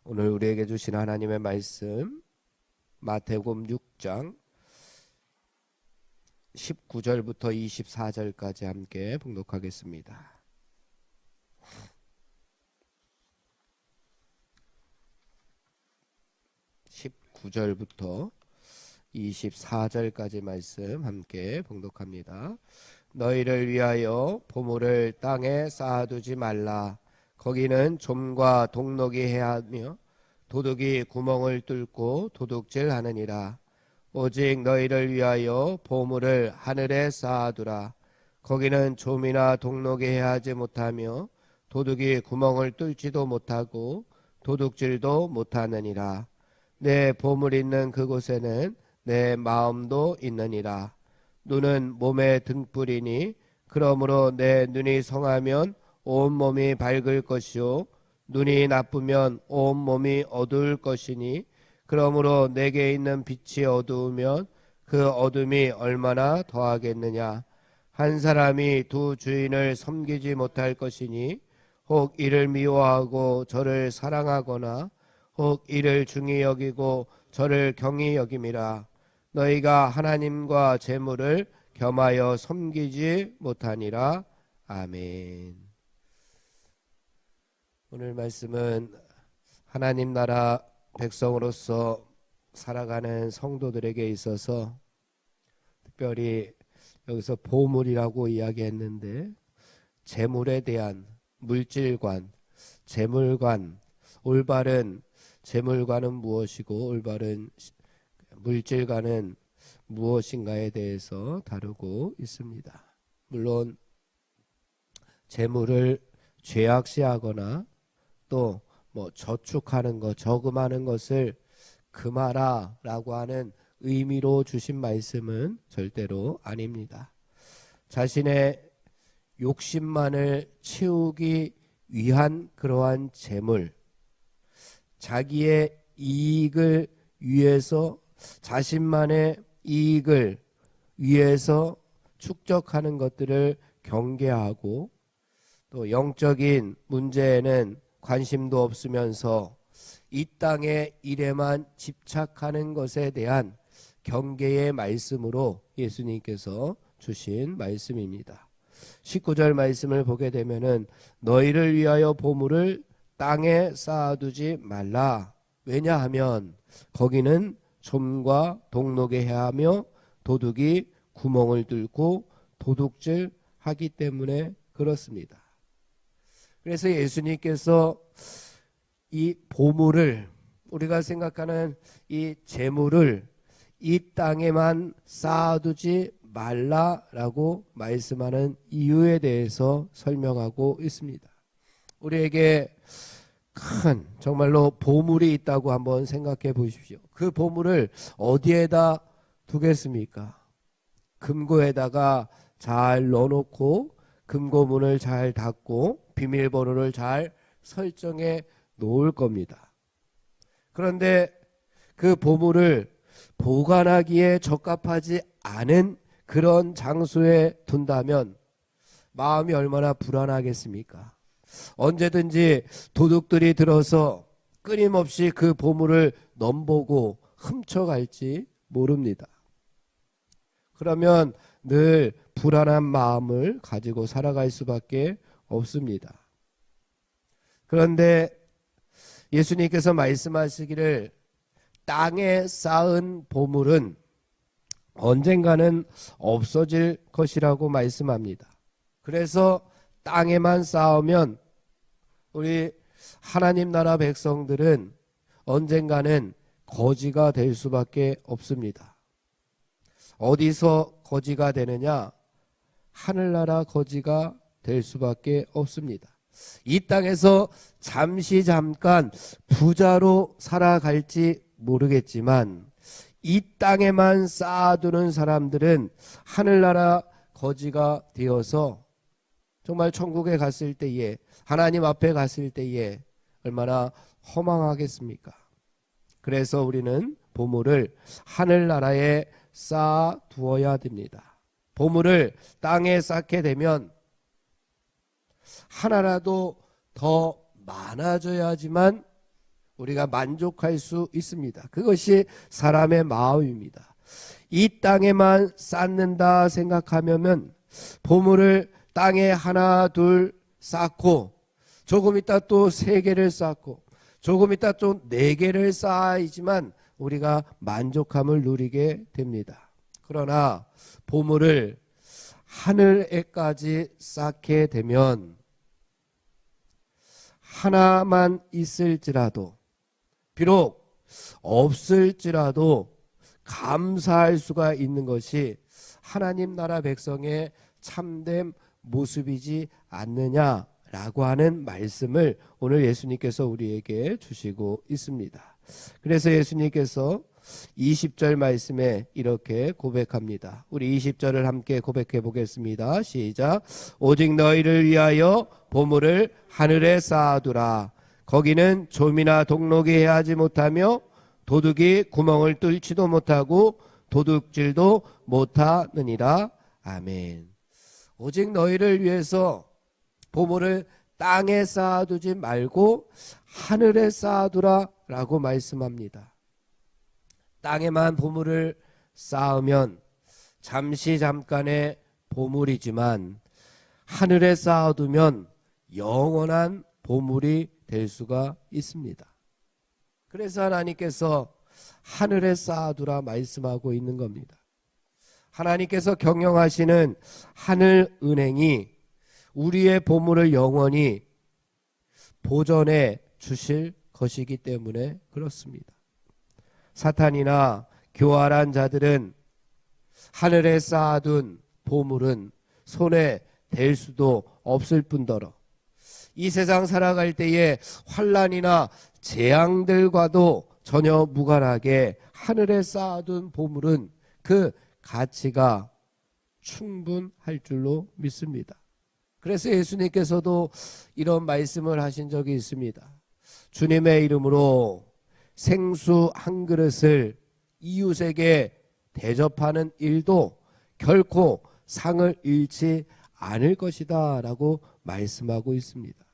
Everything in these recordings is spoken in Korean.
오늘 우리에게 주신 하나님의 말씀 마태복음 6장 19절부터 24절까지 함께 봉독하겠습니다. (19절부터) 24절까지 말씀 함께 봉독합니다. 너희를 위하여 보물을 땅에 쌓아두지 말라. 거기는 좀과 동록이 해하며 도둑이 구멍을 뚫고 도둑질하느니라. 오직 너희를 위하여 보물을 하늘에 쌓아두라. 거기는 좀이나 동록이 해하지 못하며 도둑이 구멍을 뚫지도 못하고 도둑질도 못하느니라. 내 보물 있는 그곳에는 내 마음도 있느니라. 눈은 몸의 등불이니 그러므로 내 눈이 성하면 온몸이 밝을 것이요 눈이 나쁘면 온몸이 어두울 것이니 그러므로 내게 있는 빛이 어두우면 그 어둠이 얼마나 더하겠느냐. 한 사람이 두 주인을 섬기지 못할 것이니 혹 이를 미워하고 저를 사랑하거나 혹 이를 중히 여기고 저를 경히 여김이라. 너희가 하나님과 재물을 겸하여 섬기지 못하니라. 아멘. 오늘 말씀은 하나님 나라 백성으로서 살아가는 성도들에게 있어서 특별히 여기서 보물이라고 이야기했는데 재물에 대한 물질관, 재물관, 올바른 재물관은 무엇이고 올바른 물질관은 무엇인가에 대해서 다루고 있습니다. 물론 재물을 죄악시하거나 또 저축하는 것, 저금하는 것을 금하라 라고 하는 의미로 주신 말씀은 절대로 아닙니다. 자신의 욕심만을 채우기 위한 그러한 재물, 자기의 이익을 위해서 자신만의 이익을 위해서 축적하는 것들을 경계하고 또 영적인 문제에는 관심도 없으면서 이 땅의 일에만 집착하는 것에 대한 경계의 말씀으로 예수님께서 주신 말씀입니다. 19절 말씀을 보게 되면은 너희를 위하여 보물을 땅에 쌓아두지 말라. 왜냐하면 거기는 좀과 동록에 해하며 도둑이 구멍을 뚫고 도둑질하기 때문에 그렇습니다. 그래서 예수님께서 이 보물을, 우리가 생각하는 이 재물을 이 땅에만 쌓아두지 말라라고 말씀하는 이유에 대해서 설명하고 있습니다. 우리에게 큰 정말로 보물이 있다고 한번 생각해 보십시오. 그 보물을 어디에다 두겠습니까? 금고에다가 잘 넣어놓고 금고문을 잘 닫고 비밀번호를 잘 설정해 놓을 겁니다. 그런데 그 보물을 보관하기에 적합하지 않은 그런 장소에 둔다면 마음이 얼마나 불안하겠습니까? 언제든지 도둑들이 들어서 끊임없이 그 보물을 넘보고 훔쳐갈지 모릅니다. 그러면 늘 불안한 마음을 가지고 살아갈 수밖에 없습니다. 그런데 예수님께서 말씀하시기를 땅에 쌓은 보물은 언젠가는 없어질 것이라고 말씀합니다. 그래서 땅에만 쌓으면 우리 하나님 나라 백성들은 언젠가는 거지가 될 수밖에 없습니다. 어디서 거지가 되느냐? 하늘나라 거지가 될 수밖에 없습니다. 이 땅에서 잠깐 부자로 살아갈지 모르겠지만 이 땅에만 쌓아두는 사람들은 하늘나라 거지가 되어서 정말 천국에 갔을 때에, 하나님 앞에 갔을 때에 얼마나 허망하겠습니까? 그래서 우리는 보물을 하늘나라에 쌓아 두어야 됩니다. 보물을 땅에 쌓게 되면 하나라도 더 많아져야지만 우리가 만족할 수 있습니다. 그것이 사람의 마음입니다. 이 땅에만 쌓는다 생각하면 보물을 땅에 하나 둘 쌓고 조금 있다 또 3개를 쌓고 조금 있다 또 4개를 쌓이지만 우리가 만족함을 누리게 됩니다. 그러나 보물을 하늘에까지 쌓게 되면 하나만 있을지라도 비록 없을지라도 감사할 수가 있는 것이 하나님 나라 백성의 참된 모습이지 않느냐라고 하는 말씀을 오늘 예수님께서 우리에게 주시고 있습니다. 그래서 예수님께서 20절 말씀에 이렇게 고백합니다. 우리 20절을 함께 고백해 보겠습니다. 시작. 오직 너희를 위하여 보물을 하늘에 쌓아두라. 거기는 좀이나 동록이 해하지 못하며 도둑이 구멍을 뚫지도 못하고 도둑질도 못하느니라. 아멘. 오직 너희를 위해서 보물을 땅에 쌓아두지 말고 하늘에 쌓아두라 라고 말씀합니다. 땅에만 보물을 쌓으면 잠시 잠깐의 보물이지만 하늘에 쌓아두면 영원한 보물이 될 수가 있습니다. 그래서 하나님께서 하늘에 쌓아두라 말씀하고 있는 겁니다. 하나님께서 경영하시는 하늘 은행이 우리의 보물을 영원히 보존해 주실 것이기 때문에 그렇습니다. 사탄이나 교활한 자들은 하늘에 쌓아둔 보물은 손에 댈 수도 없을 뿐더러 이 세상 살아갈 때에 환난이나 재앙들과도 전혀 무관하게 하늘에 쌓아둔 보물은 그 가치가 충분할 줄로 믿습니다. 그래서 예수님께서도 이런 말씀을 하신 적이 있습니다. 주님의 이름으로 생수 한 그릇을 이웃에게 대접하는 일도 결코 상을 잃지 않을 것이다 라고 말씀하고 있습니다.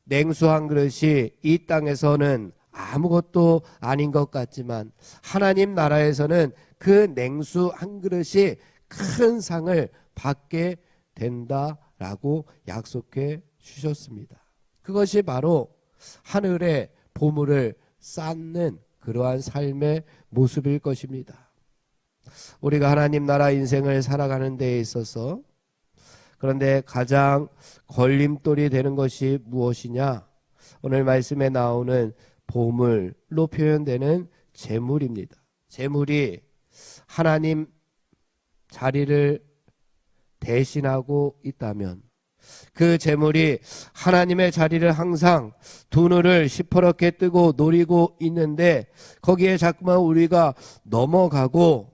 냉수 한 그릇이 이 땅에서는 아무것도 아닌 것 같지만 하나님 나라에서는 그 냉수 한 그릇이 큰 상을 받게 된다라고 약속해 주셨습니다. 그것이 바로 하늘의 보물을 쌓는 그러한 삶의 모습일 것입니다. 우리가 하나님 나라 인생을 살아가는 데에 있어서 그런데 가장 걸림돌이 되는 것이 무엇이냐? 오늘 말씀에 나오는 보물로 표현되는 재물입니다. 재물이 하나님 자리를 대신하고 있다면 그 재물이 하나님의 자리를 항상 두 눈을 시퍼렇게 뜨고 노리고 있는데 거기에 자꾸만 우리가 넘어가고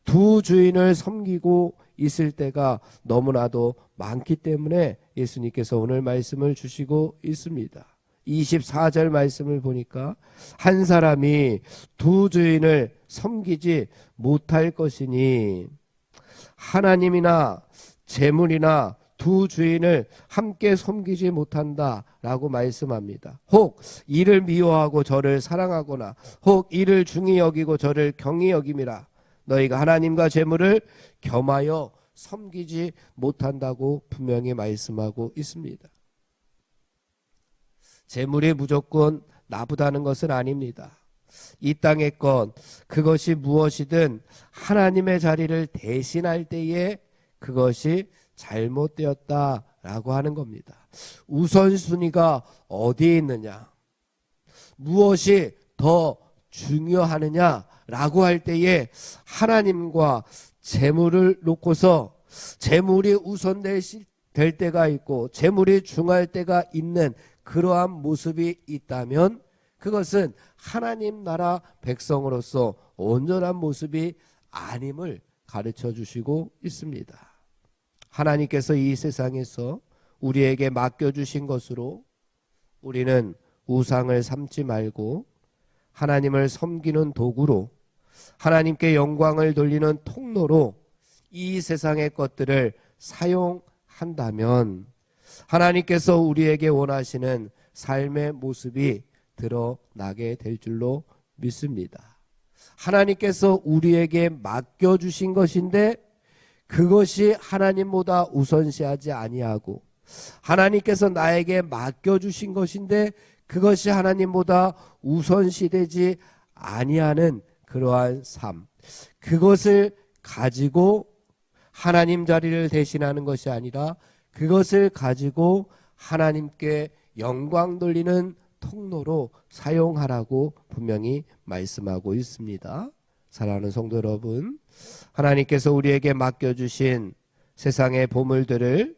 두 주인을 섬기고 있을 때가 너무나도 많기 때문에 예수님께서 오늘 말씀을 주시고 있습니다. 24절 말씀을 보니까 한 사람이 두 주인을 섬기지 못할 것이니 하나님이나 재물이나 두 주인을 함께 섬기지 못한다라고 말씀합니다. 혹 이를 미워하고 저를 사랑하거나 혹 이를 중히 여기고 저를 경히 여김이라. 너희가 하나님과 재물을 겸하여 섬기지 못한다고 분명히 말씀하고 있습니다. 재물이 무조건 나쁘다는 것은 아닙니다. 이 땅의 것 그것이 무엇이든 하나님의 자리를 대신할 때에 그것이 잘못되었다라고 하는 겁니다. 우선순위가 어디에 있느냐, 무엇이 더 중요하느냐라고 할 때에 하나님과 재물을 놓고서 재물이 우선될 때가 있고 재물이 중요할 때가 있는 그러한 모습이 있다면 그것은 하나님 나라 백성으로서 온전한 모습이 아님을 가르쳐 주시고 있습니다. 하나님께서 이 세상에서 우리에게 맡겨주신 것으로 우리는 우상을 삼지 말고 하나님을 섬기는 도구로 하나님께 영광을 돌리는 통로로 이 세상의 것들을 사용한다면 하나님께서 우리에게 원하시는 삶의 모습이 드러나게 될 줄로 믿습니다. 하나님께서 우리에게 맡겨주신 것인데 그것이 하나님보다 우선시하지 아니하고, 하나님께서 나에게 맡겨주신 것인데 그것이 하나님보다 우선시되지 아니하는 그러한 삶, 그것을 가지고 하나님 자리를 대신하는 것이 아니라 그것을 가지고 하나님께 영광 돌리는 통로로 사용하라고 분명히 말씀하고 있습니다. 사랑하는 성도 여러분, 하나님께서 우리에게 맡겨주신 세상의 보물들을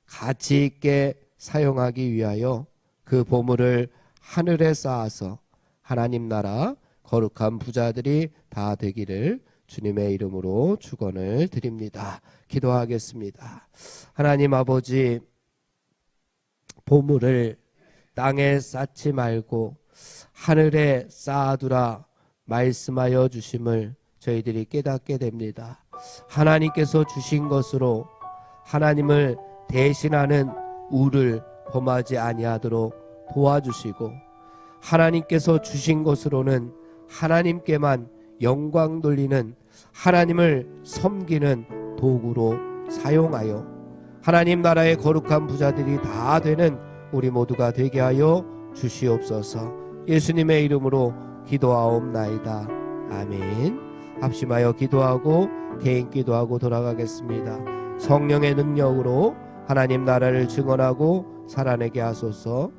가치 있게 사용하기 위하여 그 보물을 하늘에 쌓아서 하나님 나라 거룩한 부자들이 다 되기를 주님의 이름으로 축원을 드립니다. 기도하겠습니다. 하나님 아버지, 보물을 땅에 쌓지 말고 하늘에 쌓아두라 말씀하여 주심을 저희들이 깨닫게 됩니다. 하나님께서 주신 것으로 하나님을 대신하는 우를 범하지 아니하도록 도와주시고, 하나님께서 주신 것으로는 하나님께만 영광 돌리는, 하나님을 섬기는 도구로 사용하여 하나님 나라의 거룩한 부자들이 다 되는 우리 모두가 되게 하여 주시옵소서. 예수님의 이름으로 기도하옵나이다. 아멘. 합심하여 기도하고 개인 기도하고 돌아가겠습니다. 성령의 능력으로 하나님 나라를 증언하고 살아내게 하소서.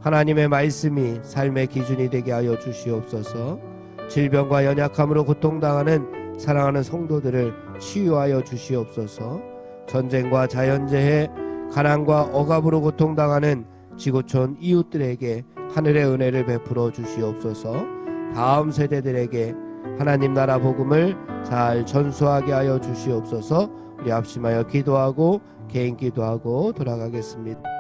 하나님의 말씀이 삶의 기준이 되게 하여 주시옵소서. 질병과 연약함으로 고통당하는 사랑하는 성도들을 치유하여 주시옵소서. 전쟁과 자연재해, 가난과 억압으로 고통당하는 지구촌 이웃들에게 하늘의 은혜를 베풀어 주시옵소서. 다음 세대들에게 하나님 나라 복음을 잘 전수하게 하여 주시옵소서. 우리 합심하여 기도하고 개인 기도하고 돌아가겠습니다.